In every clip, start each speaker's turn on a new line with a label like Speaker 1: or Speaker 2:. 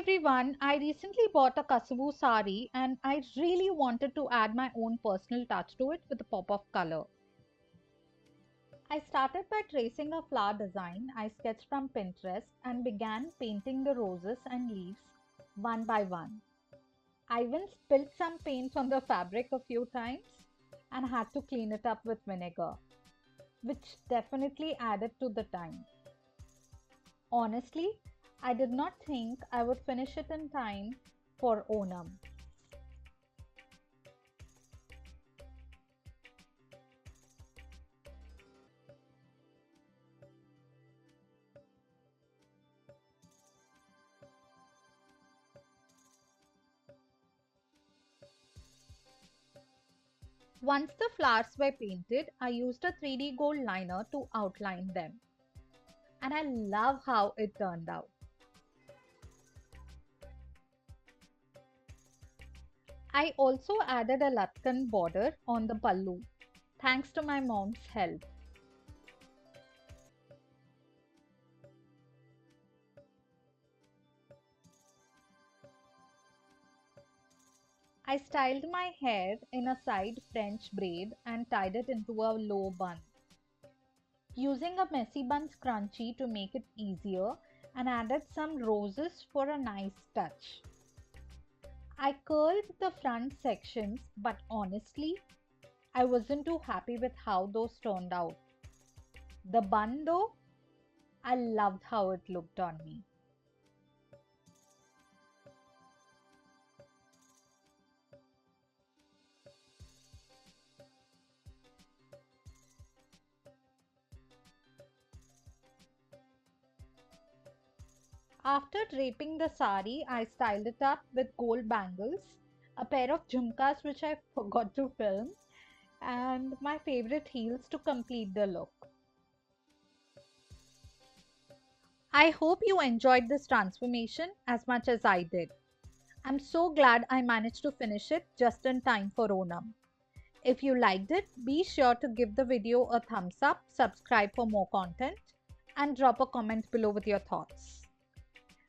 Speaker 1: everyone, I recently bought a Kasavu saree and I really wanted to add my own personal touch to it with a pop of color. I started by tracing a flower design I sketched from Pinterest and began painting the roses and leaves one by one. I even spilled some paint on the fabric a few times and had to clean it up with vinegar, which definitely added to the time. Honestly, I did not think I would finish it in time for Onam. Once the flowers were painted, I used a 3D gold liner to outline them. And I love how it turned out. I also added a latkan border on the pallu, thanks to my mom's help. I styled my hair in a side French braid and tied it into a low bun, using a messy bun scrunchie to make it easier and added some roses for a nice touch. I curled the front sections, but honestly, I wasn't too happy with how those turned out. The bun though, I loved how it looked on me. After draping the sari, I styled it up with gold bangles, a pair of jhumkas which I forgot to film, and my favorite heels to complete the look. I hope you enjoyed this transformation as much as I did. I'm so glad I managed to finish it just in time for Onam. If you liked it, be sure to give the video a thumbs up, subscribe for more content, and drop a comment below with your thoughts.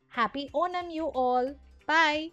Speaker 1: Happy Onam, you all! Bye!